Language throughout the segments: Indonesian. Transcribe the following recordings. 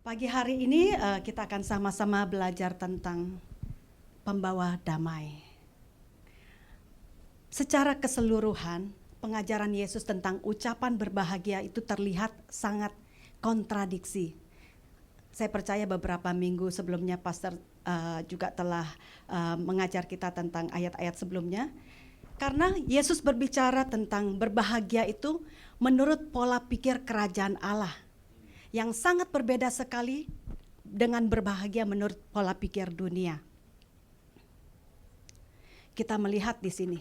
Pagi hari ini kita akan sama-sama belajar tentang pembawa damai. Secara keseluruhan, pengajaran Yesus tentang ucapan berbahagia itu terlihat sangat kontradiksi. Saya percaya beberapa minggu sebelumnya Pastor juga telah mengajar kita tentang ayat-ayat sebelumnya. Karena Yesus berbicara tentang berbahagia itu menurut pola pikir kerajaan Allah, yang sangat berbeda sekali dengan berbahagia menurut pola pikir dunia. Kita melihat di sini,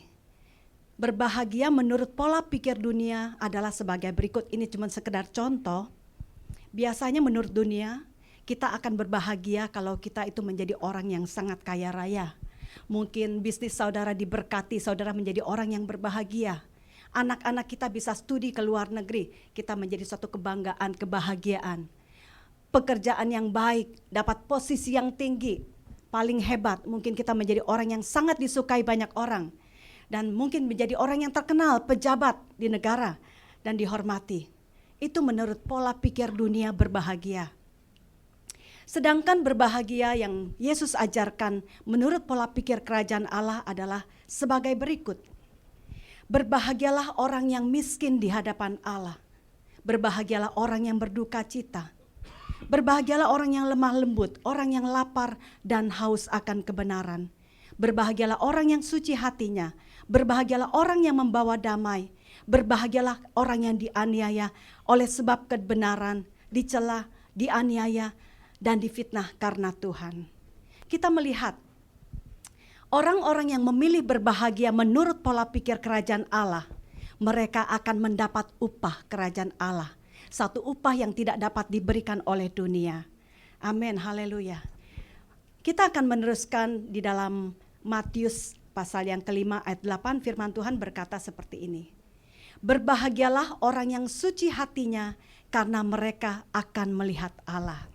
berbahagia menurut pola pikir dunia adalah sebagai berikut. Ini cuma sekedar contoh. Biasanya menurut dunia, kita akan berbahagia kalau kita itu menjadi orang yang sangat kaya raya. Mungkin bisnis saudara diberkati, saudara menjadi orang yang berbahagia. Anak-anak kita bisa studi ke luar negeri, kita menjadi suatu kebanggaan, kebahagiaan. Pekerjaan yang baik, dapat posisi yang tinggi, paling hebat, mungkin kita menjadi orang yang sangat disukai banyak orang. Dan mungkin menjadi orang yang terkenal, pejabat di negara dan dihormati. Itu menurut pola pikir dunia berbahagia. Sedangkan berbahagia yang Yesus ajarkan menurut pola pikir kerajaan Allah adalah sebagai berikut. Berbahagialah orang yang miskin di hadapan Allah. Berbahagialah orang yang berduka cita. Berbahagialah orang yang lemah lembut, orang yang lapar dan haus akan kebenaran. Berbahagialah orang yang suci hatinya. Berbahagialah orang yang membawa damai. Berbahagialah orang yang dianiaya oleh sebab kebenaran, dicela, dianiaya, dan difitnah karena Tuhan. Kita melihat orang-orang yang memilih berbahagia menurut pola pikir kerajaan Allah, mereka akan mendapat upah kerajaan Allah. Satu upah yang tidak dapat diberikan oleh dunia. Amin, haleluya. Kita akan meneruskan di dalam Matius pasal yang kelima ayat 8, firman Tuhan berkata seperti ini. Berbahagialah orang yang suci hatinya karena mereka akan melihat Allah.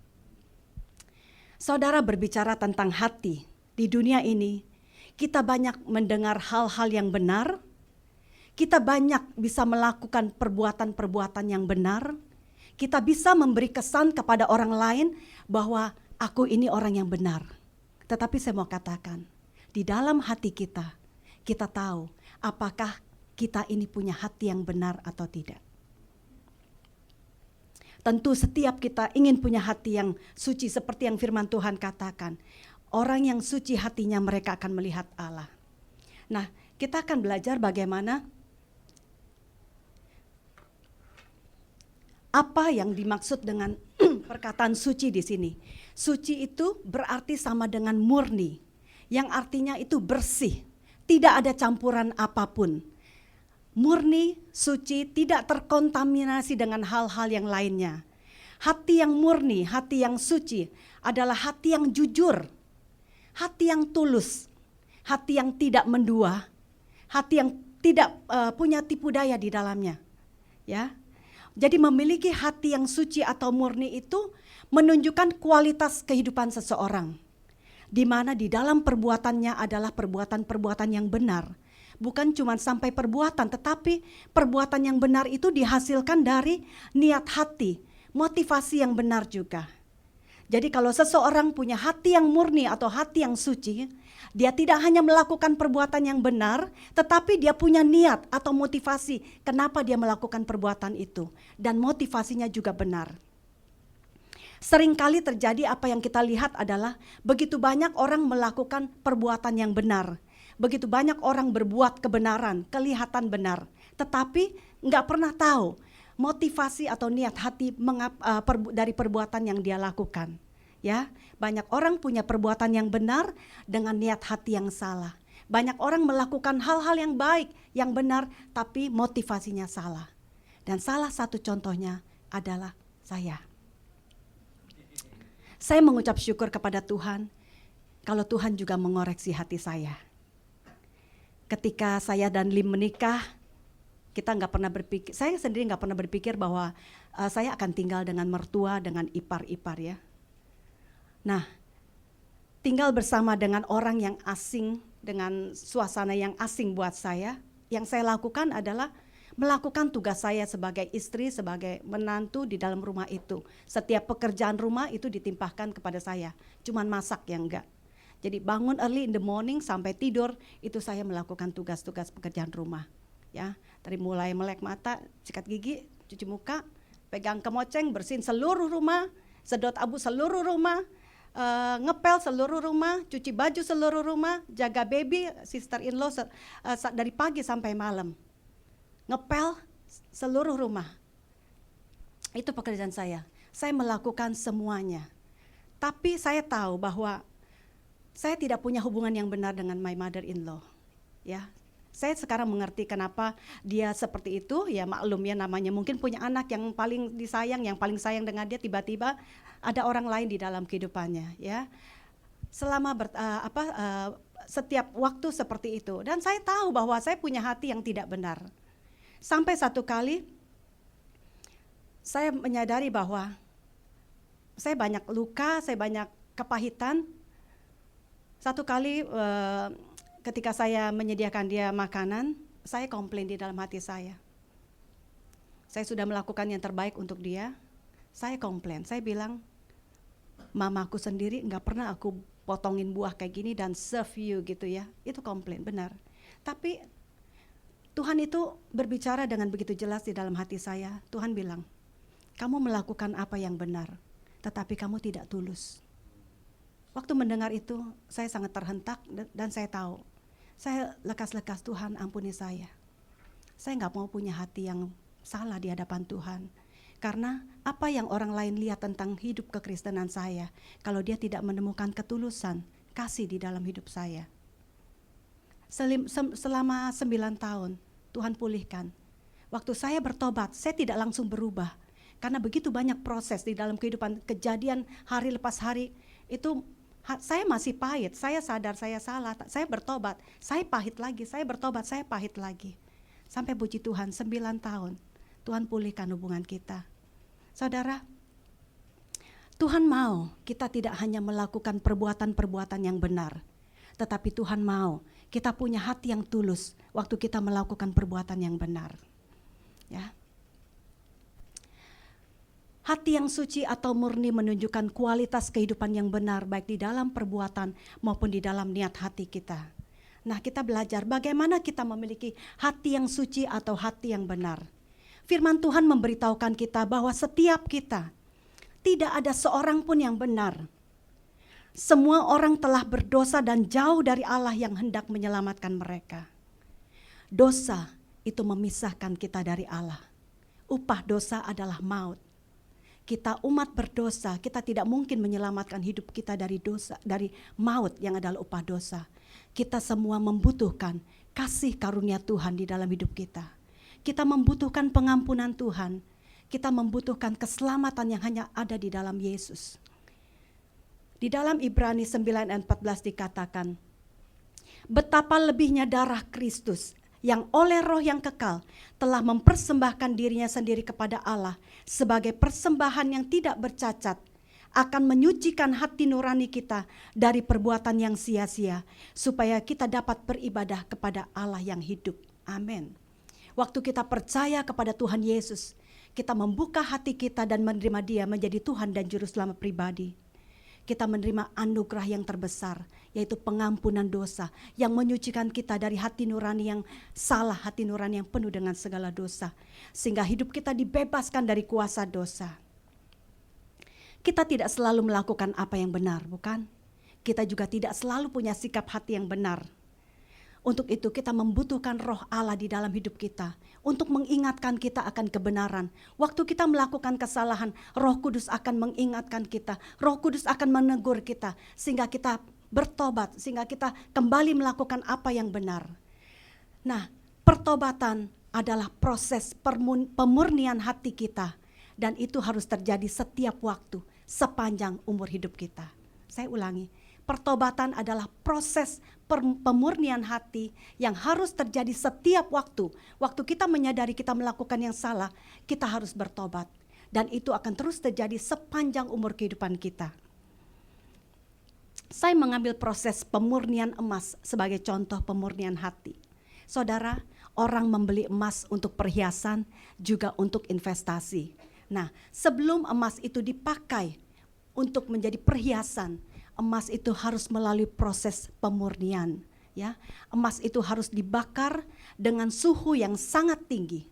Saudara berbicara tentang hati di dunia ini. Kita banyak mendengar hal-hal yang benar, kita banyak bisa melakukan perbuatan-perbuatan yang benar, kita bisa memberi kesan kepada orang lain bahwa aku ini orang yang benar. Tetapi saya mau katakan, di dalam hati kita, kita tahu apakah kita ini punya hati yang benar atau tidak. Tentu setiap kita ingin punya hati yang suci seperti yang firman Tuhan katakan. Orang yang suci hatinya mereka akan melihat Allah. Nah, kita akan belajar bagaimana apa yang dimaksud dengan perkataan suci di sini. Suci itu berarti sama dengan murni, yang artinya itu bersih, tidak ada campuran apapun. Murni, suci, tidak terkontaminasi dengan hal-hal yang lainnya. Hati yang murni, hati yang suci adalah hati yang jujur. Hati yang tulus, hati yang tidak mendua, hati yang tidak punya tipu daya di dalamnya. Ya, jadi memiliki hati yang suci atau murni itu menunjukkan kualitas kehidupan seseorang, di mana di dalam perbuatannya adalah perbuatan-perbuatan yang benar. Bukan cuma sampai perbuatan, tetapi perbuatan yang benar itu dihasilkan dari niat hati, motivasi yang benar juga. Jadi kalau seseorang punya hati yang murni atau hati yang suci, dia tidak hanya melakukan perbuatan yang benar, tetapi dia punya niat atau motivasi kenapa dia melakukan perbuatan itu. Dan motivasinya juga benar. Seringkali terjadi apa yang kita lihat adalah begitu banyak orang melakukan perbuatan yang benar. Begitu banyak orang berbuat kebenaran, kelihatan benar. Tetapi nggak pernah tahu motivasi atau niat hati dari perbuatan yang dia lakukan. Ya, banyak orang punya perbuatan yang benar dengan niat hati yang salah. Banyak orang melakukan hal-hal yang baik, yang benar, tapi motivasinya salah. Dan salah satu contohnya adalah saya. Saya mengucap syukur kepada Tuhan kalau Tuhan juga mengoreksi hati saya. Ketika saya dan Lim menikah, kita nggak pernah berpikir, saya sendiri nggak pernah berpikir bahwa saya akan tinggal dengan mertua, dengan ipar-ipar ya. Nah, tinggal bersama dengan orang yang asing, dengan suasana yang asing buat saya, yang saya lakukan adalah melakukan tugas saya sebagai istri, sebagai menantu di dalam rumah itu. Setiap pekerjaan rumah itu ditimpahkan kepada saya, cuman masak yang enggak. Jadi bangun early in the morning sampai tidur itu saya melakukan tugas-tugas pekerjaan rumah. Ya, dari mulai melek mata, sikat gigi, cuci muka, pegang kemoceng, bersihin seluruh rumah, sedot abu seluruh rumah, ngepel seluruh rumah, cuci baju seluruh rumah, jaga baby, sister in law dari pagi sampai malam. Ngepel seluruh rumah. Itu pekerjaan saya. Saya melakukan semuanya. Tapi saya tahu bahwa saya tidak punya hubungan yang benar dengan my mother-in-law. Ya, saya sekarang mengerti kenapa dia seperti itu. Ya maklum ya, namanya mungkin punya anak yang paling disayang, yang paling sayang dengan dia, tiba-tiba ada orang lain di dalam kehidupannya. Ya, selama setiap waktu seperti itu. Dan saya tahu bahwa saya punya hati yang tidak benar. Sampai satu kali saya menyadari bahwa saya banyak luka, saya banyak kepahitan. Satu kali ketika saya menyediakan dia makanan, saya komplain di dalam hati saya. Saya sudah melakukan yang terbaik untuk dia, saya komplain. Saya bilang, mamaku sendiri nggak pernah aku potongin buah kayak gini dan serve you gitu ya. Itu komplain, benar. Tapi Tuhan itu berbicara dengan begitu jelas di dalam hati saya. Tuhan bilang, kamu melakukan apa yang benar, tetapi kamu tidak tulus. Waktu mendengar itu, saya sangat terhentak dan saya tahu, saya lekas-lekas, Tuhan ampuni saya. Saya nggak mau punya hati yang salah di hadapan Tuhan. Karena apa yang orang lain lihat tentang hidup kekristenan saya, kalau dia tidak menemukan ketulusan, kasih di dalam hidup saya. Selama 9 tahun, Tuhan pulihkan. Waktu saya bertobat, saya tidak langsung berubah. Karena begitu banyak proses di dalam kehidupan, kejadian hari lepas hari, itu saya masih pahit, saya sadar saya salah, saya bertobat, saya pahit lagi, saya bertobat, saya pahit lagi. Sampai puji Tuhan, 9 tahun, Tuhan pulihkan hubungan kita. Saudara, Tuhan mau kita tidak hanya melakukan perbuatan-perbuatan yang benar, tetapi Tuhan mau kita punya hati yang tulus waktu kita melakukan perbuatan yang benar. Ya. Hati yang suci atau murni menunjukkan kualitas kehidupan yang benar baik di dalam perbuatan maupun di dalam niat hati kita. Nah, kita belajar bagaimana kita memiliki hati yang suci atau hati yang benar. Firman Tuhan memberitahukan kita bahwa setiap kita tidak ada seorang pun yang benar. Semua orang telah berdosa dan jauh dari Allah yang hendak menyelamatkan mereka. Dosa itu memisahkan kita dari Allah. Upah dosa adalah maut. Kita umat berdosa, kita tidak mungkin menyelamatkan hidup kita dari dosa, dari maut yang adalah upah dosa. Kita semua membutuhkan kasih karunia Tuhan di dalam hidup kita. Kita membutuhkan pengampunan Tuhan. Kita membutuhkan keselamatan yang hanya ada di dalam Yesus. Di dalam Ibrani 9:14 dikatakan, betapa lebihnya darah Kristus yang oleh Roh yang kekal telah mempersembahkan dirinya sendiri kepada Allah sebagai persembahan yang tidak bercacat, akan menyucikan hati nurani kita dari perbuatan yang sia-sia, supaya kita dapat beribadah kepada Allah yang hidup. Amin. Waktu kita percaya kepada Tuhan Yesus, kita membuka hati kita dan menerima Dia menjadi Tuhan dan Juru Selamat pribadi. Kita menerima anugerah yang terbesar, yaitu pengampunan dosa yang menyucikan kita dari hati nurani yang salah, hati nurani yang penuh dengan segala dosa, sehingga hidup kita dibebaskan dari kuasa dosa. Kita tidak selalu melakukan apa yang benar, bukan? Kita juga tidak selalu punya sikap hati yang benar. Untuk itu kita membutuhkan Roh Allah di dalam hidup kita untuk mengingatkan kita akan kebenaran. Waktu kita melakukan kesalahan, Roh Kudus akan mengingatkan kita. Roh Kudus akan menegur kita sehingga kita bertobat, sehingga kita kembali melakukan apa yang benar. Nah, pertobatan adalah proses pemurnian hati kita, dan itu harus terjadi setiap waktu sepanjang umur hidup kita. Saya ulangi. Pertobatan adalah proses pemurnian hati yang harus terjadi setiap waktu. Waktu kita menyadari kita melakukan yang salah, kita harus bertobat. Dan itu akan terus terjadi sepanjang umur kehidupan kita. Saya mengambil proses pemurnian emas sebagai contoh pemurnian hati. Saudara, orang membeli emas untuk perhiasan, juga untuk investasi. Nah, sebelum emas itu dipakai untuk menjadi perhiasan, emas itu harus melalui proses pemurnian. Ya, emas itu harus dibakar dengan suhu yang sangat tinggi.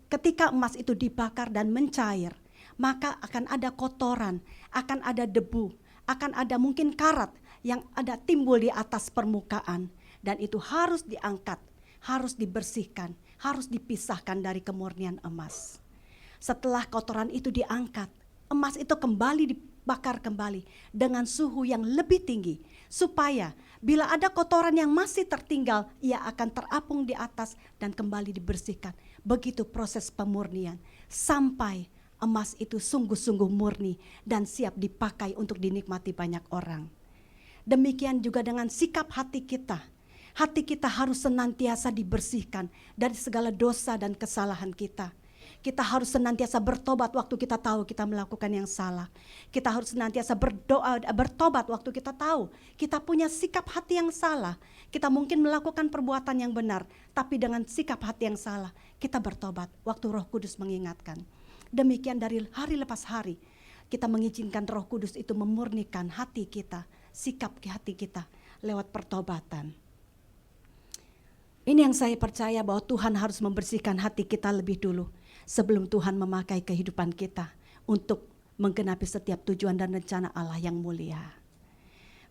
Ketika emas itu dibakar dan mencair, maka akan ada kotoran, akan ada debu, akan ada mungkin karat yang ada timbul di atas permukaan. Dan itu harus diangkat, harus dibersihkan, harus dipisahkan dari kemurnian emas. Setelah kotoran itu diangkat, emas itu kembali dibakar kembali dengan suhu yang lebih tinggi. Supaya bila ada kotoran yang masih tertinggal, ia akan terapung di atas dan kembali dibersihkan. Begitu proses pemurnian sampai emas itu sungguh-sungguh murni dan siap dipakai untuk dinikmati banyak orang. Demikian juga dengan sikap hati kita. Hati kita harus senantiasa dibersihkan dari segala dosa dan kesalahan kita. Kita harus senantiasa bertobat waktu kita tahu kita melakukan yang salah. Kita harus senantiasa bertobat waktu kita tahu kita punya sikap hati yang salah. Kita mungkin melakukan perbuatan yang benar, tapi dengan sikap hati yang salah, kita bertobat waktu Roh Kudus mengingatkan. Demikian dari hari lepas hari, kita mengizinkan Roh Kudus itu memurnikan hati kita, sikap hati kita lewat pertobatan. Ini yang saya percaya bahwa Tuhan harus membersihkan hati kita lebih dulu sebelum Tuhan memakai kehidupan kita untuk menggenapi setiap tujuan dan rencana Allah yang mulia.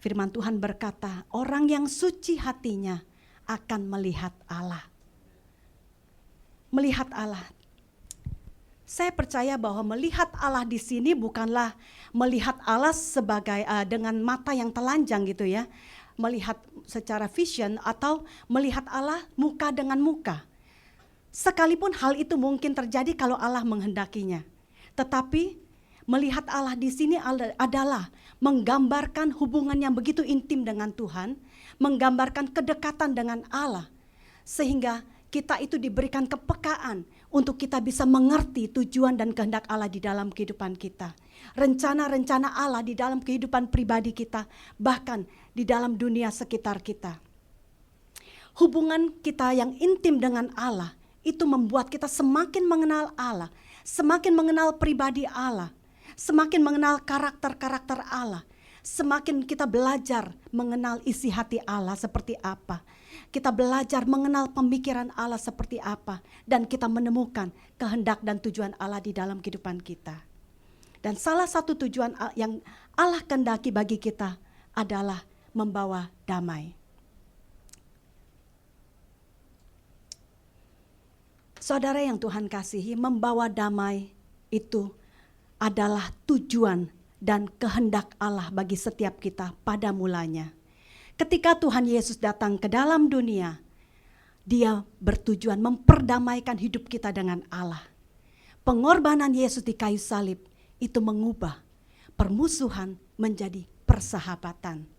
Firman Tuhan berkata, orang yang suci hatinya akan melihat Allah. Melihat Allah. Saya percaya bahwa melihat Allah di sini bukanlah melihat Allah sebagai dengan mata yang telanjang gitu ya. Melihat secara vision atau melihat Allah muka dengan muka. Sekalipun hal itu mungkin terjadi kalau Allah menghendakinya. Tetapi melihat Allah di sini adalah menggambarkan hubungan yang begitu intim dengan Tuhan, menggambarkan kedekatan dengan Allah. Sehingga kita itu diberikan kepekaan untuk kita bisa mengerti tujuan dan kehendak Allah di dalam kehidupan kita. Rencana-rencana Allah di dalam kehidupan pribadi kita, bahkan di dalam dunia sekitar kita. Hubungan kita yang intim dengan Allah itu membuat kita semakin mengenal Allah, semakin mengenal pribadi Allah, semakin mengenal karakter-karakter Allah, semakin kita belajar mengenal isi hati Allah seperti apa. Kita belajar mengenal pemikiran Allah seperti apa, dan kita menemukan kehendak dan tujuan Allah di dalam kehidupan kita. Dan salah satu tujuan yang Allah kehendaki bagi kita adalah membawa damai. Saudara yang Tuhan kasihi, membawa damai itu adalah tujuan dan kehendak Allah bagi setiap kita pada mulanya. Ketika Tuhan Yesus datang ke dalam dunia, Dia bertujuan memperdamaikan hidup kita dengan Allah. Pengorbanan Yesus di kayu salib itu mengubah permusuhan menjadi persahabatan.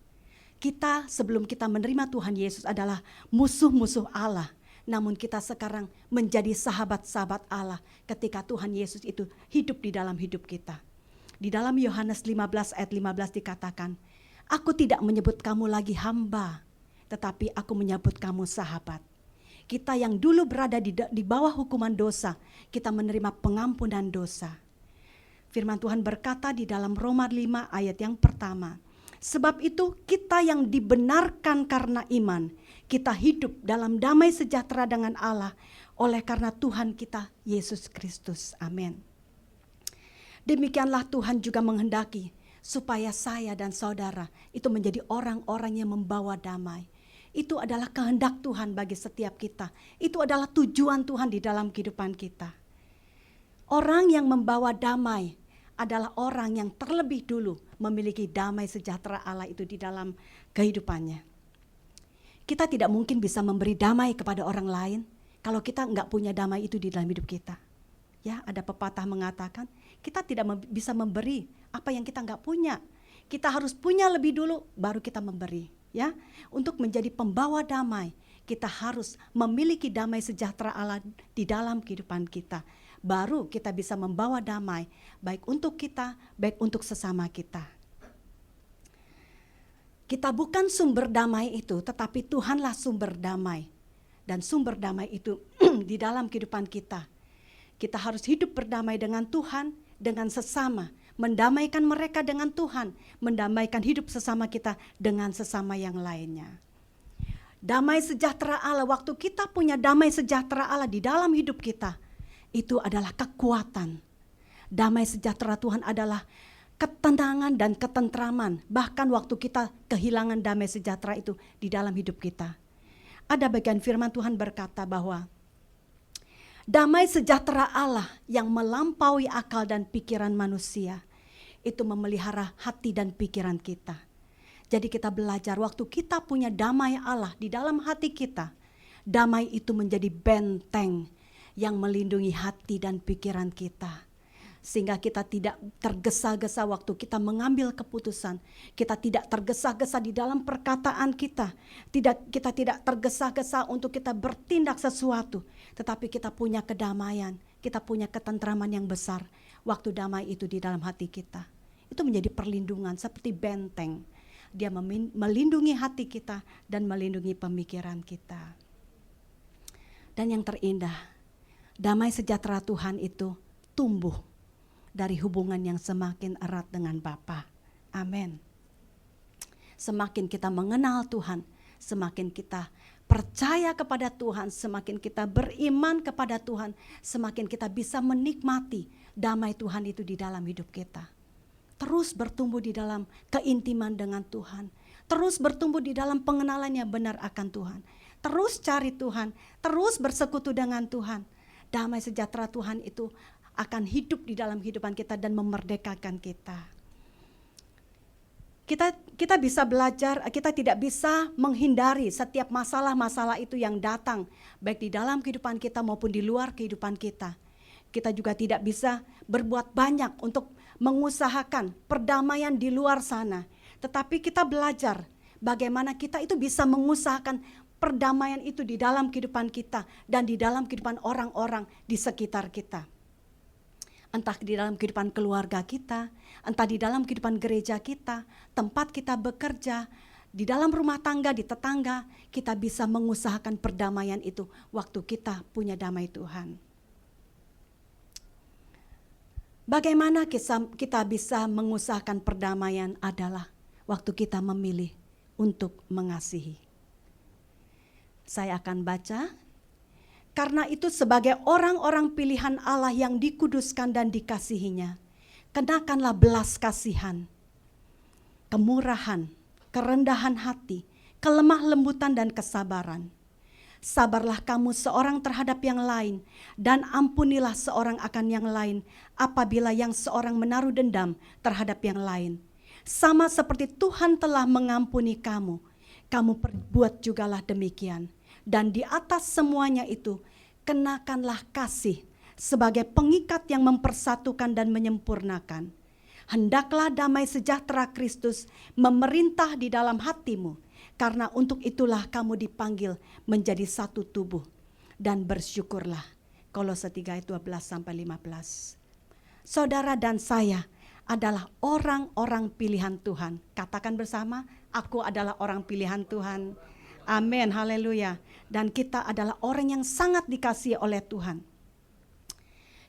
Kita sebelum kita menerima Tuhan Yesus adalah musuh-musuh Allah. Namun kita sekarang menjadi sahabat-sahabat Allah ketika Tuhan Yesus itu hidup di dalam hidup kita. Di dalam Yohanes 15 ayat 15 dikatakan, aku tidak menyebut kamu lagi hamba, tetapi aku menyebut kamu sahabat. Kita yang dulu berada di bawah hukuman dosa, kita menerima pengampunan dosa. Firman Tuhan berkata di dalam Roma 5 ayat yang pertama, sebab itu kita yang dibenarkan karena iman, kita hidup dalam damai sejahtera dengan Allah oleh karena Tuhan kita Yesus Kristus. Amin. Demikianlah Tuhan juga menghendaki supaya saya dan saudara itu menjadi orang-orang yang membawa damai. Itu adalah kehendak Tuhan bagi setiap kita. Itu adalah tujuan Tuhan di dalam kehidupan kita. Orang yang membawa damai adalah orang yang terlebih dulu memiliki damai sejahtera Allah itu di dalam kehidupannya. Kita tidak mungkin bisa memberi damai kepada orang lain kalau kita enggak punya damai itu di dalam hidup kita. Ya, ada pepatah mengatakan, kita tidak bisa memberi apa yang kita enggak punya. Kita harus punya lebih dulu baru kita memberi, ya. Untuk menjadi pembawa damai, kita harus memiliki damai sejahtera Allah di dalam kehidupan kita. Baru kita bisa membawa damai baik untuk kita, baik untuk sesama kita. Kita bukan sumber damai itu, tetapi Tuhanlah sumber damai. dan sumber damai itu di dalam kehidupan kita. Kita harus hidup berdamai dengan Tuhan, dengan sesama, mendamaikan mereka dengan Tuhan, mendamaikan hidup sesama kita dengan sesama yang lainnya. Damai sejahtera Allah, waktu kita punya damai sejahtera Allah di dalam hidup kita, itu adalah kekuatan. Damai sejahtera Tuhan adalah ketenangan dan ketentraman, bahkan waktu kita kehilangan damai sejahtera itu di dalam hidup kita. Ada bagian firman Tuhan berkata bahwa damai sejahtera Allah yang melampaui akal dan pikiran manusia itu memelihara hati dan pikiran kita. Jadi kita belajar waktu kita punya damai Allah di dalam hati kita, damai itu menjadi benteng yang melindungi hati dan pikiran kita. Sehingga kita tidak tergesa-gesa waktu kita mengambil keputusan. Kita tidak tergesa-gesa di dalam perkataan kita. Kita tidak tergesa-gesa untuk kita bertindak sesuatu. Tetapi kita punya kedamaian, kita punya ketentraman yang besar. Waktu damai itu di dalam hati kita. Itu menjadi perlindungan seperti benteng. Dia melindungi hati kita dan melindungi pemikiran kita. Dan yang terindah, damai sejahtera Tuhan itu tumbuh dari hubungan yang semakin erat dengan Bapa. Amin. Semakin kita mengenal Tuhan, semakin kita percaya kepada Tuhan, semakin kita beriman kepada Tuhan, semakin kita bisa menikmati damai Tuhan itu di dalam hidup kita. Terus bertumbuh di dalam keintiman dengan Tuhan, terus bertumbuh di dalam pengenalan yang benar akan Tuhan, terus cari Tuhan, terus bersekutu dengan Tuhan. Damai sejahtera Tuhan itu akan hidup di dalam kehidupan kita dan memerdekakan kita. Kita bisa belajar, kita tidak bisa menghindari setiap masalah-masalah itu yang datang, baik di dalam kehidupan kita maupun di luar kehidupan kita. Kita juga tidak bisa berbuat banyak untuk mengusahakan perdamaian di luar sana. Tetapi kita belajar bagaimana kita itu bisa mengusahakan perdamaian itu di dalam kehidupan kita dan di dalam kehidupan orang-orang di sekitar kita. Entah di dalam kehidupan keluarga kita, entah di dalam kehidupan gereja kita, tempat kita bekerja, di dalam rumah tangga, di tetangga, kita bisa mengusahakan perdamaian itu waktu kita punya damai Tuhan. Bagaimana kita bisa mengusahakan perdamaian adalah waktu kita memilih untuk mengasihi. Saya akan baca. Karena itu sebagai orang-orang pilihan Allah yang dikuduskan dan dikasihinya, kenakanlah belas kasihan, kemurahan, kerendahan hati, kelemah lembutan dan kesabaran. Sabarlah kamu seorang terhadap yang lain, dan ampunilah seorang akan yang lain apabila yang seorang menaruh dendam terhadap yang lain. Sama seperti Tuhan telah mengampuni kamu, kamu perbuat jugalah demikian. Dan di atas semuanya itu, kenakanlah kasih sebagai pengikat yang mempersatukan dan menyempurnakan. Hendaklah damai sejahtera Kristus memerintah di dalam hatimu, karena untuk itulah kamu dipanggil menjadi satu tubuh. Dan bersyukurlah. Kolose 3 ayat 12-15. Saudara dan saya adalah orang-orang pilihan Tuhan. Katakan bersama, aku adalah orang pilihan Tuhan. Amin, haleluya. Dan kita adalah orang yang sangat dikasihi oleh Tuhan.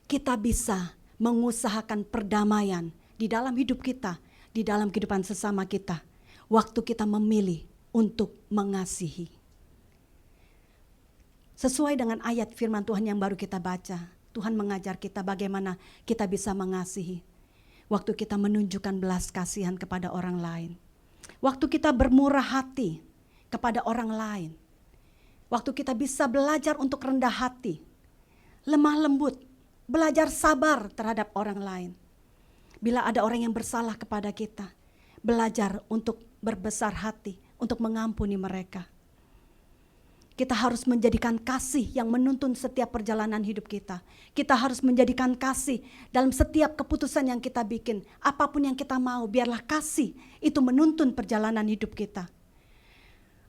Kita bisa mengusahakan perdamaian di dalam hidup kita, di dalam kehidupan sesama kita, waktu kita memilih untuk mengasihi. Sesuai dengan ayat firman Tuhan yang baru kita baca, Tuhan mengajar kita bagaimana kita bisa mengasihi. Waktu kita menunjukkan belas kasihan kepada orang lain. Waktu kita bermurah hati kepada orang lain. Waktu kita bisa belajar untuk rendah hati, lemah lembut, belajar sabar terhadap orang lain. Bila ada orang yang bersalah kepada kita, belajar untuk berbesar hati, untuk mengampuni mereka. Kita harus menjadikan kasih yang menuntun setiap perjalanan hidup kita. Kita harus menjadikan kasih dalam setiap keputusan yang kita bikin. Apapun yang kita mau, biarlah kasih itu menuntun perjalanan hidup kita.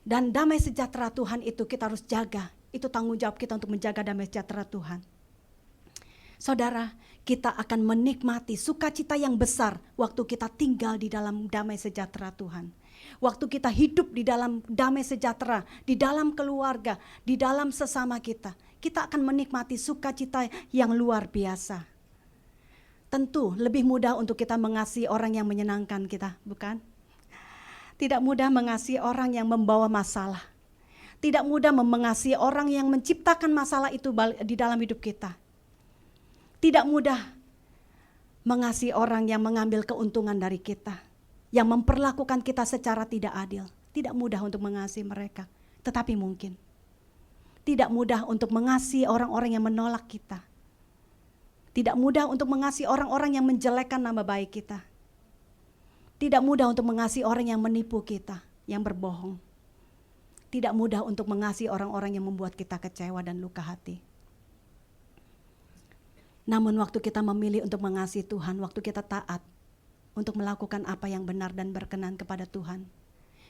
Dan damai sejahtera Tuhan itu kita harus jaga. Itu tanggung jawab kita untuk menjaga damai sejahtera Tuhan. Saudara, kita akan menikmati sukacita yang besar waktu kita tinggal di dalam damai sejahtera Tuhan. Waktu kita hidup di dalam damai sejahtera, di dalam keluarga, di dalam sesama kita. Kita akan menikmati sukacita yang luar biasa. Tentu lebih mudah untuk kita mengasihi orang yang menyenangkan kita, bukan? Tidak mudah mengasihi orang yang membawa masalah. Tidak mudah mengasihi orang yang menciptakan masalah itu di dalam hidup kita. Tidak mudah mengasihi orang yang mengambil keuntungan dari kita, yang memperlakukan kita secara tidak adil. Tidak mudah untuk mengasihi mereka, tetapi mungkin. Tidak mudah untuk mengasihi orang-orang yang menolak kita. Tidak mudah untuk mengasihi orang-orang yang menjelekkan nama baik kita. Tidak mudah untuk mengasihi orang yang menipu kita, yang berbohong. Tidak mudah untuk mengasihi orang-orang yang membuat kita kecewa dan luka hati. Namun waktu kita memilih untuk mengasihi Tuhan, waktu kita taat untuk melakukan apa yang benar dan berkenan kepada Tuhan,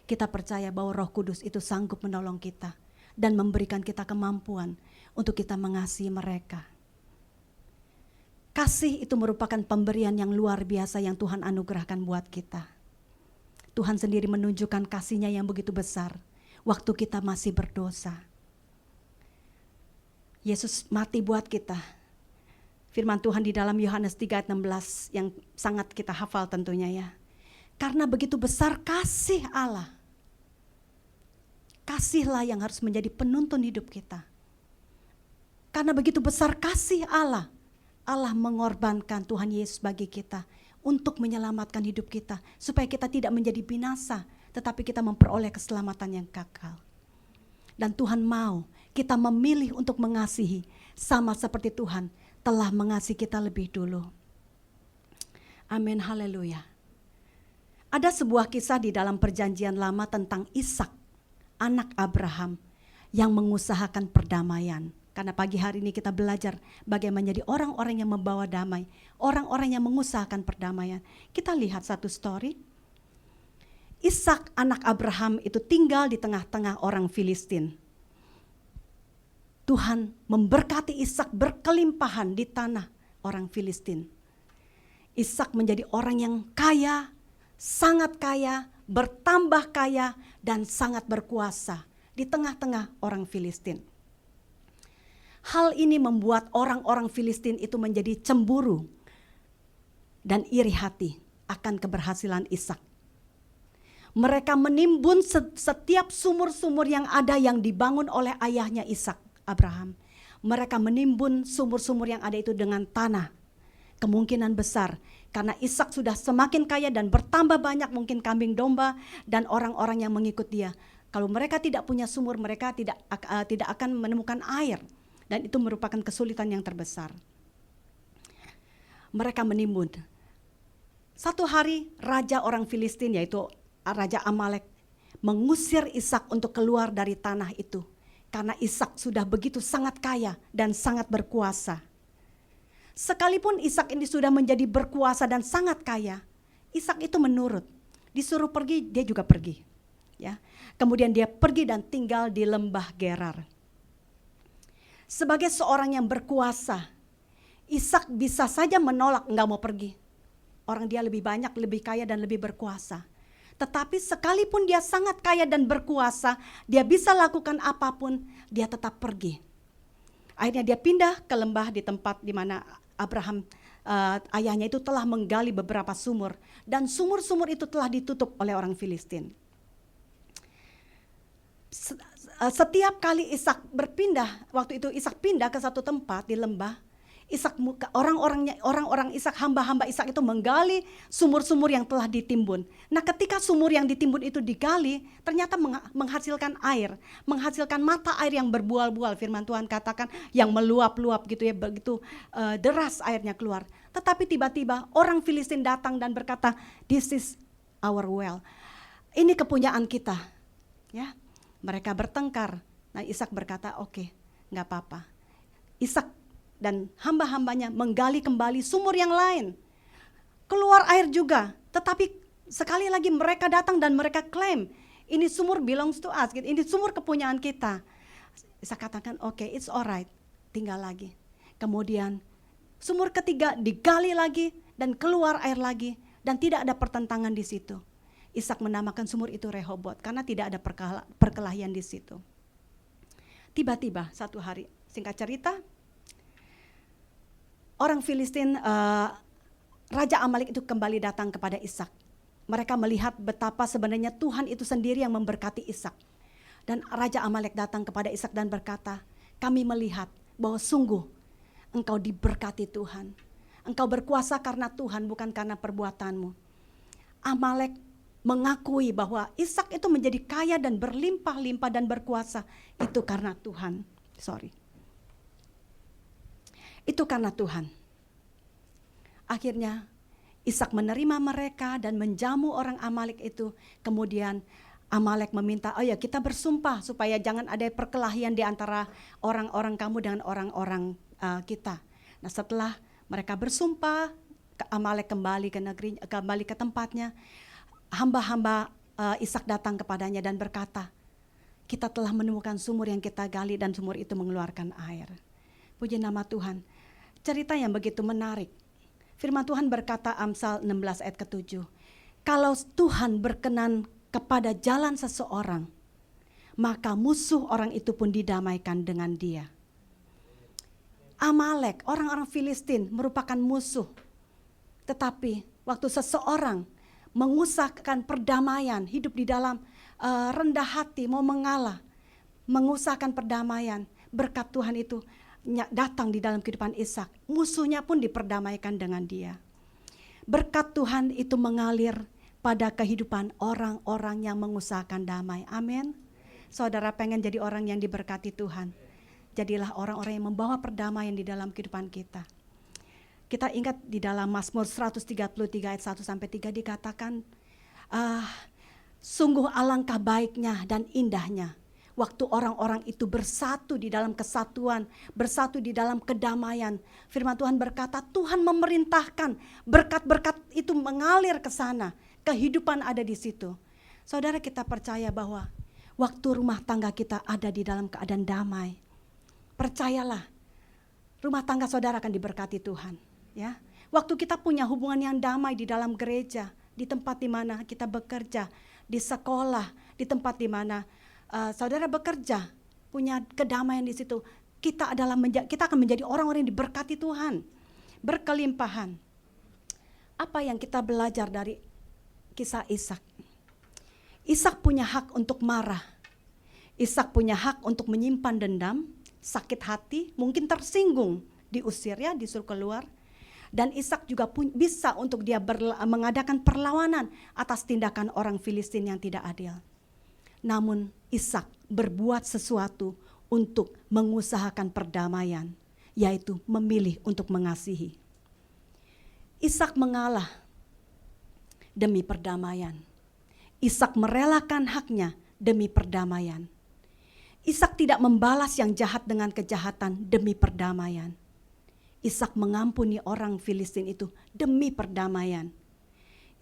kita percaya bahwa Roh Kudus itu sanggup menolong kita dan memberikan kita kemampuan untuk kita mengasihi mereka. Kasih itu merupakan pemberian yang luar biasa yang Tuhan anugerahkan buat kita. Tuhan sendiri menunjukkan kasih-Nya yang begitu besar waktu kita masih berdosa. Yesus mati buat kita. Firman Tuhan di dalam Yohanes 3 ayat 16 yang sangat kita hafal tentunya ya. Karena begitu besar kasih Allah. Kasihlah yang harus menjadi penuntun hidup kita. Karena begitu besar kasih Allah. Allah mengorbankan Tuhan Yesus bagi kita untuk menyelamatkan hidup kita. Supaya kita tidak menjadi binasa, tetapi kita memperoleh keselamatan yang kekal. Dan Tuhan mau kita memilih untuk mengasihi sama seperti Tuhan telah mengasihi kita lebih dulu. Amin, haleluya. Ada sebuah kisah di dalam perjanjian lama tentang Ishak, anak Abraham, yang mengusahakan perdamaian. Karena pagi hari ini kita belajar bagaimana menjadi orang-orang yang membawa damai, orang-orang yang mengusahakan perdamaian. Kita lihat satu story. Ishak, anak Abraham itu tinggal di tengah-tengah orang Filistin. Tuhan memberkati Ishak berkelimpahan di tanah orang Filistin. Ishak menjadi orang yang kaya, sangat kaya, bertambah kaya, dan sangat berkuasa di tengah-tengah orang Filistin. Hal ini membuat orang-orang Filistin itu menjadi cemburu dan iri hati akan keberhasilan Ishak. Mereka menimbun setiap sumur-sumur yang ada yang dibangun oleh ayahnya Ishak, Abraham. Mereka menimbun sumur-sumur yang ada itu dengan tanah. Kemungkinan besar karena Ishak sudah semakin kaya dan bertambah banyak mungkin kambing domba dan orang-orang yang mengikut dia. Kalau mereka tidak punya sumur, mereka tidak akan menemukan air. Dan itu merupakan kesulitan yang terbesar. Mereka menimbun. Satu hari raja orang Filistin yaitu Raja Amalek mengusir Ishak untuk keluar dari tanah itu. Karena Ishak sudah begitu sangat kaya dan sangat berkuasa. Sekalipun Ishak ini sudah menjadi berkuasa dan sangat kaya, Ishak itu menurut. Disuruh pergi, dia juga pergi. Ya. Kemudian dia pergi dan tinggal di lembah Gerar. Sebagai seorang yang berkuasa, Ishak bisa saja menolak, enggak mau pergi. Orang dia lebih banyak, lebih kaya dan lebih berkuasa. Tetapi sekalipun dia sangat kaya dan berkuasa, dia bisa lakukan apapun, dia tetap pergi. Akhirnya dia pindah ke lembah di tempat di mana Abraham, ayahnya itu telah menggali beberapa sumur. Dan sumur-sumur itu telah ditutup oleh orang Filistin. Setiap kali Ishak berpindah, waktu itu Ishak pindah ke satu tempat di lembah, orang-orang Ishak, hamba-hamba Ishak itu menggali sumur-sumur yang telah ditimbun. Nah, ketika sumur yang ditimbun itu digali, ternyata menghasilkan air, menghasilkan mata air yang berbual-bual. Firman Tuhan katakan yang meluap-luap gitu ya, begitu deras airnya keluar. Tetapi tiba-tiba orang Filistin datang dan berkata, "This is our well." Ini kepunyaan kita, ya. Mereka bertengkar. Nah, Ishak berkata, "Oke, nggak apa-apa." Ishak dan hamba-hambanya menggali kembali sumur yang lain. Keluar air juga, tetapi sekali lagi mereka datang dan mereka klaim, ini sumur belongs to us, ini sumur kepunyaan kita. Ishak katakan, "Oke, it's alright, tinggal lagi." Kemudian Sumur ketiga digali lagi dan keluar air lagi dan tidak ada pertentangan di situ. Ishak menamakan sumur itu Rehobot karena tidak ada perkelahian di situ. Tiba-tiba satu hari, singkat cerita, orang Filistin, Raja Amalek itu kembali datang kepada Ishak. Mereka melihat betapa sebenarnya Tuhan itu sendiri yang memberkati Ishak. Dan Raja Amalek datang kepada Ishak dan berkata, kami melihat bahwa sungguh engkau diberkati Tuhan. Engkau berkuasa karena Tuhan, bukan karena perbuatanmu. Amalek mengakui bahwa Ishak itu menjadi kaya dan berlimpah-limpah dan berkuasa. Itu karena Tuhan. Itu karena Tuhan. Akhirnya Ishak menerima mereka dan menjamu orang Amalek itu. Kemudian Amalek meminta, oh ya kita bersumpah supaya jangan ada perkelahian di antara orang-orang kamu dengan orang-orang kita. Nah setelah mereka bersumpah, Amalek kembali ke negeri, kembali ke tempatnya. Hamba-hamba Ishak datang kepadanya dan berkata, kita telah menemukan sumur yang kita gali dan sumur itu mengeluarkan air. Puji nama Tuhan. Cerita yang begitu menarik. Firman Tuhan berkata Amsal 16 ayat ke-7. Kalau Tuhan berkenan kepada jalan seseorang, maka musuh orang itu pun didamaikan dengan dia. Amalek, orang-orang Filistin merupakan musuh. Tetapi waktu seseorang mengusahakan perdamaian, hidup di dalam rendah hati, mau mengalah, mengusahakan perdamaian, berkat Tuhan itu datang di dalam kehidupan Ishak. Musuhnya pun diperdamaikan dengan dia. Berkat Tuhan itu mengalir pada kehidupan orang-orang yang mengusahakan damai. Amin. Saudara pengen jadi orang yang diberkati Tuhan. Jadilah orang-orang yang membawa perdamaian di dalam kehidupan kita. Kita ingat di dalam Mazmur 133 ayat 1-3 dikatakan, sungguh alangkah baiknya dan indahnya waktu orang-orang itu bersatu di dalam kesatuan, bersatu di dalam kedamaian. Firman Tuhan berkata, Tuhan memerintahkan berkat-berkat itu mengalir ke sana. Kehidupan ada di situ. Saudara, kita percaya bahwa waktu rumah tangga kita ada di dalam keadaan damai. Percayalah, rumah tangga saudara akan diberkati Tuhan. Ya, waktu kita punya hubungan yang damai di dalam gereja, di tempat di mana kita bekerja, di sekolah, di tempat di mana saudara bekerja, punya kedamaian di situ. Kita akan menjadi orang-orang yang diberkati Tuhan, berkelimpahan. Apa yang kita belajar dari kisah Ishak? Ishak punya hak untuk marah. Ishak punya hak untuk menyimpan dendam, sakit hati, mungkin tersinggung, diusir ya, disuruh keluar. Dan Ishak juga bisa untuk dia mengadakan perlawanan atas tindakan orang Filistin yang tidak adil. Namun Ishak berbuat sesuatu untuk mengusahakan perdamaian, yaitu memilih untuk mengasihi. Ishak mengalah demi perdamaian. Ishak merelakan haknya demi perdamaian. Ishak tidak membalas yang jahat dengan kejahatan demi perdamaian. Ishak mengampuni orang Filistin itu demi perdamaian.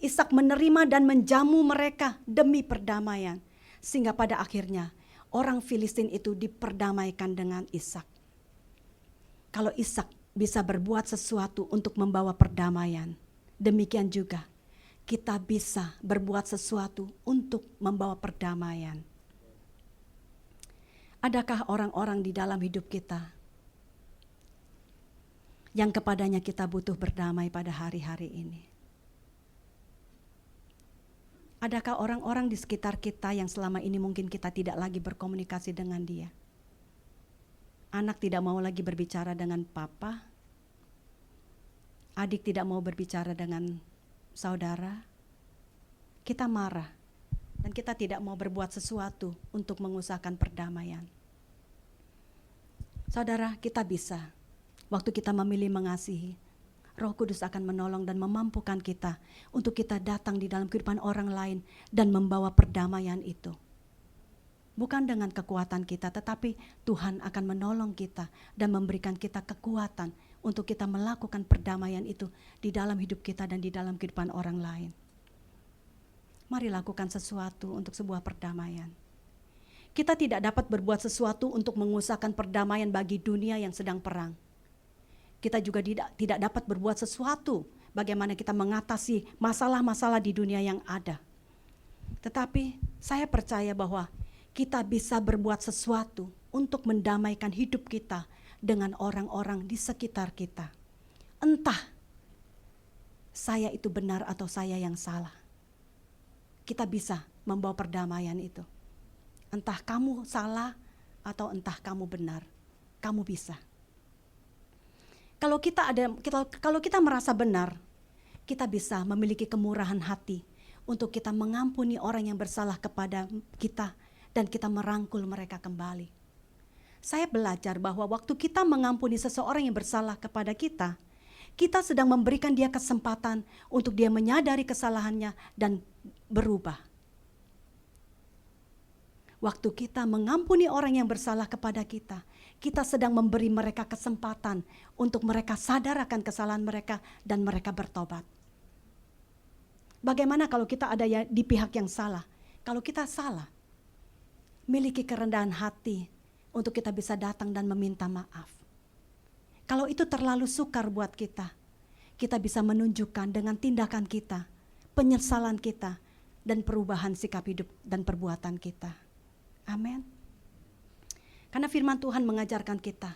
Ishak menerima dan menjamu mereka demi perdamaian. Sehingga pada akhirnya orang Filistin itu diperdamaikan dengan Ishak. Kalau Ishak bisa berbuat sesuatu untuk membawa perdamaian, demikian juga kita bisa berbuat sesuatu untuk membawa perdamaian. Adakah orang-orang di dalam hidup kita yang kepadanya kita butuh berdamai pada hari-hari ini? Adakah orang-orang di sekitar kita yang selama ini mungkin kita tidak lagi berkomunikasi dengan dia? Anak tidak mau lagi berbicara dengan papa. Adik tidak mau berbicara dengan saudara. Kita marah dan kita tidak mau berbuat sesuatu untuk mengusahakan perdamaian. Saudara, kita bisa. Waktu kita memilih mengasihi, Roh Kudus akan menolong dan memampukan kita untuk kita datang di dalam kehidupan orang lain dan membawa perdamaian itu. Bukan dengan kekuatan kita, tetapi Tuhan akan menolong kita dan memberikan kita kekuatan untuk kita melakukan perdamaian itu di dalam hidup kita dan di dalam kehidupan orang lain. Mari lakukan sesuatu untuk sebuah perdamaian. Kita tidak dapat berbuat sesuatu untuk mengusahakan perdamaian bagi dunia yang sedang perang. Kita juga tidak dapat berbuat sesuatu bagaimana kita mengatasi masalah-masalah di dunia yang ada. Tetapi saya percaya bahwa kita bisa berbuat sesuatu untuk mendamaikan hidup kita dengan orang-orang di sekitar kita. Entah saya itu benar atau saya yang salah, kita bisa membawa perdamaian itu. Entah kamu salah atau entah kamu benar, kamu bisa. Kalau kita merasa benar, kita bisa memiliki kemurahan hati untuk kita mengampuni orang yang bersalah kepada kita dan kita merangkul mereka kembali. Saya belajar bahwa waktu kita mengampuni seseorang yang bersalah kepada kita, kita sedang memberikan dia kesempatan untuk dia menyadari kesalahannya dan berubah. Waktu kita mengampuni orang yang bersalah kepada kita, kita sedang memberi mereka kesempatan untuk mereka sadar akan kesalahan mereka dan mereka bertobat. Bagaimana kalau kita ada di pihak yang salah? Kalau kita salah, miliki kerendahan hati untuk kita bisa datang dan meminta maaf. Kalau itu terlalu sukar buat kita, kita bisa menunjukkan dengan tindakan kita, penyesalan kita, dan perubahan sikap hidup dan perbuatan kita. Amin. Karena firman Tuhan mengajarkan kita,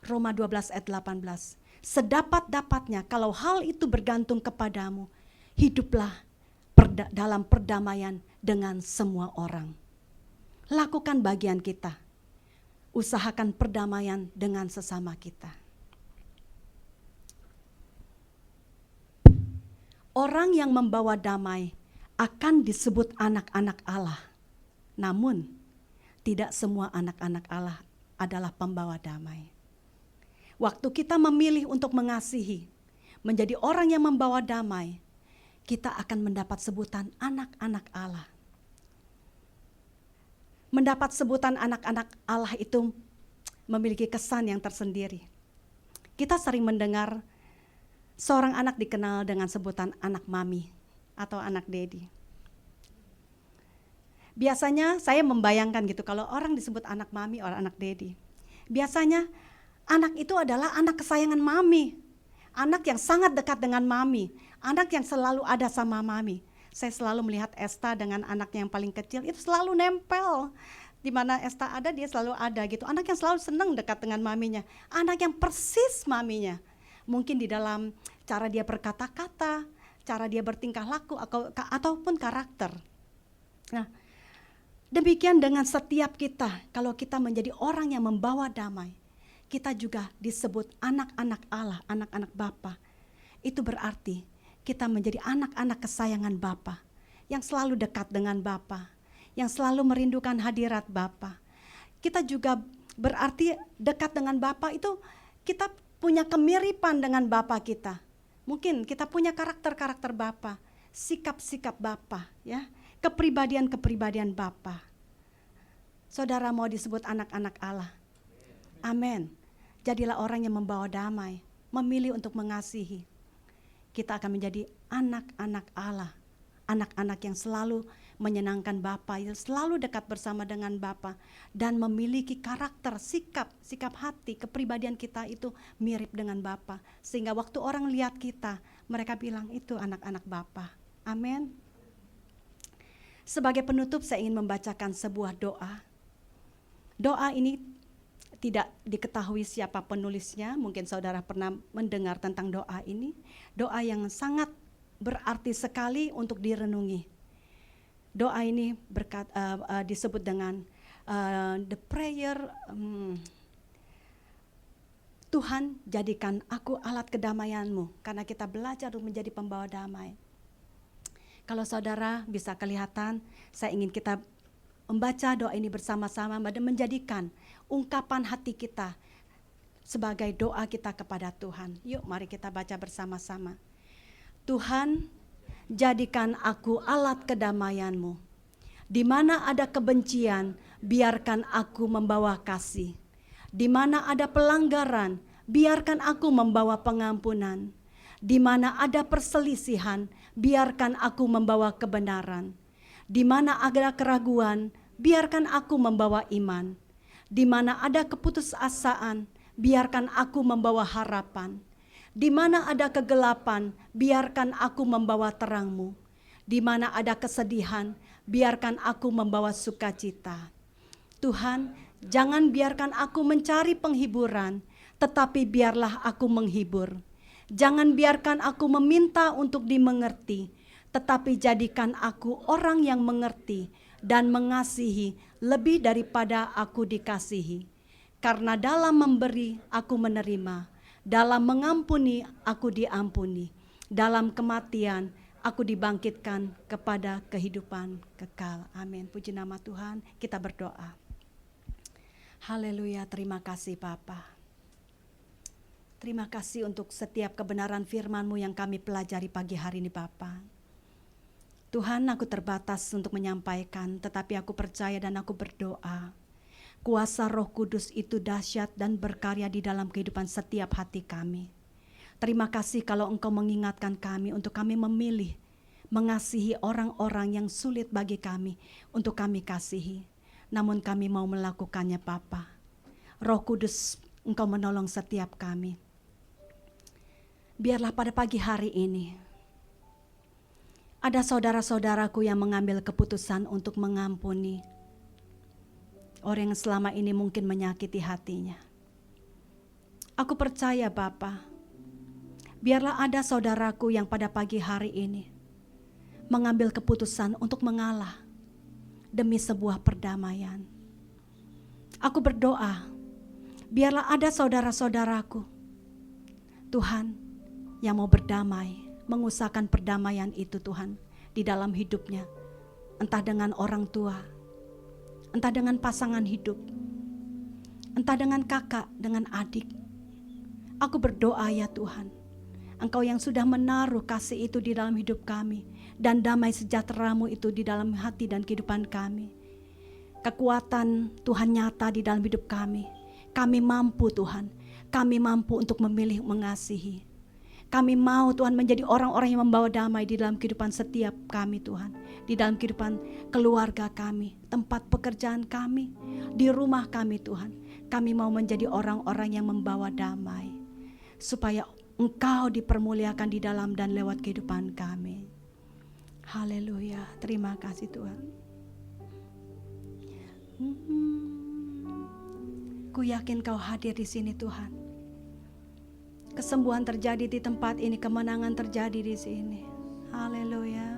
Roma 12 ayat 18, sedapat-dapatnya kalau hal itu bergantung kepadamu, hiduplah dalam perdamaian dengan semua orang. Lakukan bagian kita, usahakan perdamaian dengan sesama kita. Orang yang membawa damai akan disebut anak-anak Allah. Namun, tidak semua anak-anak Allah adalah pembawa damai. Waktu kita memilih untuk mengasihi, menjadi orang yang membawa damai, kita akan mendapat sebutan anak-anak Allah. Mendapat sebutan anak-anak Allah itu memiliki kesan yang tersendiri. Kita sering mendengar seorang anak dikenal dengan sebutan anak mami atau anak dedi. Biasanya saya membayangkan gitu, kalau orang disebut anak mami atau anak dedi, biasanya anak itu adalah anak kesayangan mami, anak yang sangat dekat dengan mami, anak yang selalu ada sama mami. Saya selalu melihat Esta dengan anaknya yang paling kecil, itu selalu nempel. Di mana Esta ada, dia selalu ada gitu. Anak yang selalu senang dekat dengan maminya, anak yang persis maminya. Mungkin di dalam cara dia berkata-kata, cara dia bertingkah laku, ataupun karakter. Nah, demikian dengan setiap kita, kalau kita menjadi orang yang membawa damai, kita juga disebut anak-anak Allah, anak-anak Bapa. Itu berarti kita menjadi anak-anak kesayangan Bapa, yang selalu dekat dengan Bapa, yang selalu merindukan hadirat Bapa. Kita juga berarti dekat dengan Bapa itu kita punya kemiripan dengan Bapa kita. Mungkin kita punya karakter-karakter Bapa, sikap-sikap Bapa, ya. Kepribadian-kepribadian Bapa. Saudara mau disebut anak-anak Allah. Amin. Jadilah orang yang membawa damai, memilih untuk mengasihi. Kita akan menjadi anak-anak Allah, anak-anak yang selalu menyenangkan Bapa, yang selalu dekat bersama dengan Bapa, dan memiliki karakter, sikap hati, kepribadian kita itu mirip dengan Bapa. Sehingga waktu orang lihat kita, mereka bilang itu anak-anak Bapa. Amin. Sebagai penutup saya ingin membacakan sebuah doa. Doa ini tidak diketahui siapa penulisnya, mungkin saudara pernah mendengar tentang doa ini. Doa yang sangat berarti sekali untuk direnungi. Doa ini disebut dengan the prayer, Tuhan jadikan aku alat kedamaianmu, karena kita belajar untuk menjadi pembawa damai. Kalau saudara bisa kelihatan, saya ingin kita membaca doa ini bersama-sama dan menjadikan ungkapan hati kita sebagai doa kita kepada Tuhan. Yuk mari kita baca bersama-sama. Tuhan, jadikan aku alat kedamaianmu. Di mana ada kebencian, biarkan aku membawa kasih. Di mana ada pelanggaran, biarkan aku membawa pengampunan. Di mana ada perselisihan, biarkan aku membawa kebenaran. Di mana ada keraguan, biarkan aku membawa iman. Di mana ada keputusasaan, biarkan aku membawa harapan. Di mana ada kegelapan, biarkan aku membawa terang-Mu. Di mana ada kesedihan, biarkan aku membawa sukacita. Tuhan, jangan biarkan aku mencari penghiburan, tetapi biarlah aku menghibur. Jangan biarkan aku meminta untuk dimengerti, tetapi jadikan aku orang yang mengerti dan mengasihi lebih daripada aku dikasihi. Karena dalam memberi aku menerima, dalam mengampuni aku diampuni, dalam kematian aku dibangkitkan kepada kehidupan kekal. Amin. Puji nama Tuhan, kita berdoa. Haleluya, terima kasih Bapa. Terima kasih untuk setiap kebenaran firman-Mu yang kami pelajari pagi hari ini Bapa. Tuhan, aku terbatas untuk menyampaikan, tetapi aku percaya dan aku berdoa. Kuasa Roh Kudus itu dahsyat dan berkarya di dalam kehidupan setiap hati kami. Terima kasih kalau Engkau mengingatkan kami untuk kami memilih, mengasihi orang-orang yang sulit bagi kami untuk kami kasihi. Namun kami mau melakukannya Bapa. Roh Kudus, Engkau menolong setiap kami. Biarlah pada pagi hari ini, ada saudara-saudaraku yang mengambil keputusan untuk mengampuni orang yang selama ini mungkin menyakiti hatinya. Aku percaya Bapa, biarlah ada saudaraku yang pada pagi hari ini mengambil keputusan untuk mengalah demi sebuah perdamaian. Aku berdoa, biarlah ada saudara-saudaraku, Tuhan, yang mau berdamai, mengusahakan perdamaian itu Tuhan di dalam hidupnya. Entah dengan orang tua, entah dengan pasangan hidup, entah dengan kakak, dengan adik. Aku berdoa ya Tuhan, Engkau yang sudah menaruh kasih itu di dalam hidup kami, dan damai sejahtera-Mu itu di dalam hati dan kehidupan kami. Kekuatan Tuhan nyata di dalam hidup kami. Kami mampu Tuhan, kami mampu untuk memilih mengasihi. Kami mau Tuhan menjadi orang-orang yang membawa damai di dalam kehidupan setiap kami Tuhan. Di dalam kehidupan keluarga kami, tempat pekerjaan kami, di rumah kami Tuhan. Kami mau menjadi orang-orang yang membawa damai. Supaya Engkau dipermuliakan di dalam dan lewat kehidupan kami. Haleluya, terima kasih Tuhan. Ku yakin Kau hadir di sini Tuhan. Kesembuhan terjadi di tempat ini, kemenangan terjadi di sini. Haleluya.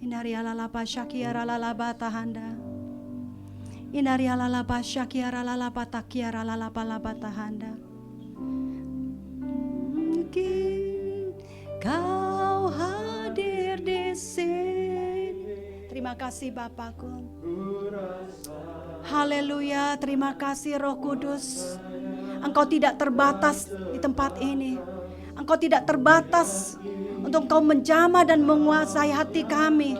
Inari alalapa syakiara lalaba tahanda. Inari alalapa syakiara lalapa takiara lalapa laba tahanda. Mungkin Kau hadir di sini. Terima kasih Bapakku. Haleluya, terima kasih Roh Kudus. Engkau tidak terbatas di tempat ini. Engkau tidak terbatas untuk Engkau menjamah dan menguasai hati kami.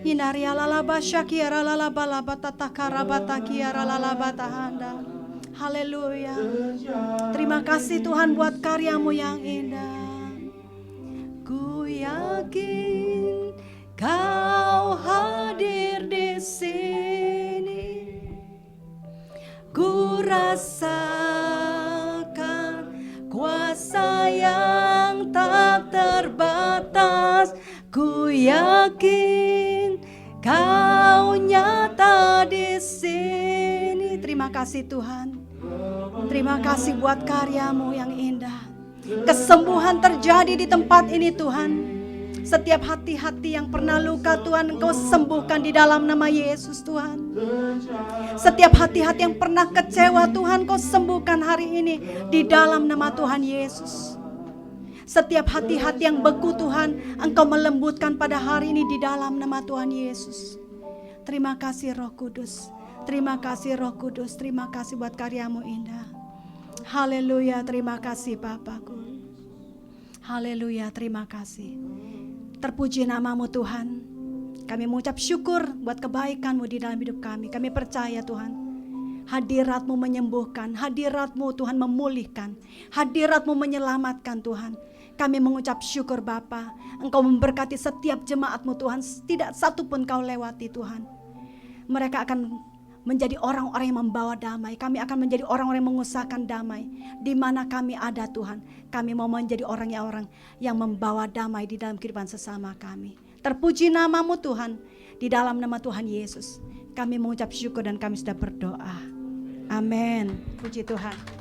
Hinari alalaba syakiara lalaba laba tatakara batakiara lalaba tahanda. Haleluya. Terima kasih Tuhan buat karya-Mu yang indah. Ku yakin Kau hadir di sini. Ku rasakan kuasa yang tak terbatas. Ku yakin Kau nyata di sini. Terima kasih Tuhan. Terima kasih buat karya-Mu yang indah. Kesembuhan terjadi di tempat ini Tuhan. Setiap hati-hati yang pernah luka Tuhan, Engkau sembuhkan di dalam nama Yesus Tuhan. Setiap hati-hati yang pernah kecewa Tuhan, Engkau sembuhkan hari ini di dalam nama Tuhan Yesus. Setiap hati-hati yang beku Tuhan, Engkau melembutkan pada hari ini di dalam nama Tuhan Yesus. Terima kasih Roh Kudus. Terima kasih Roh Kudus. Terima kasih buat karya-Mu indah. Haleluya, terima kasih Bapakku. Haleluya, terima kasih. Terpuji nama-Mu Tuhan. Kami mengucap syukur buat kebaikan-Mu di dalam hidup kami. Kami percaya Tuhan, hadirat-Mu menyembuhkan, hadirat-Mu Tuhan memulihkan, hadirat-Mu menyelamatkan Tuhan. Kami mengucap syukur Bapa, Engkau memberkati setiap jemaat-Mu Tuhan. Tidak satu pun Kau lewati Tuhan. Mereka akan menjadi orang-orang yang membawa damai. Kami akan menjadi orang-orang yang mengusahakan damai. Di mana kami ada Tuhan, kami mau menjadi orang yang membawa damai di dalam kehidupan sesama kami. Terpuji nama-Mu Tuhan. Di dalam nama Tuhan Yesus kami mengucap syukur dan kami sudah berdoa. Amin. Puji Tuhan.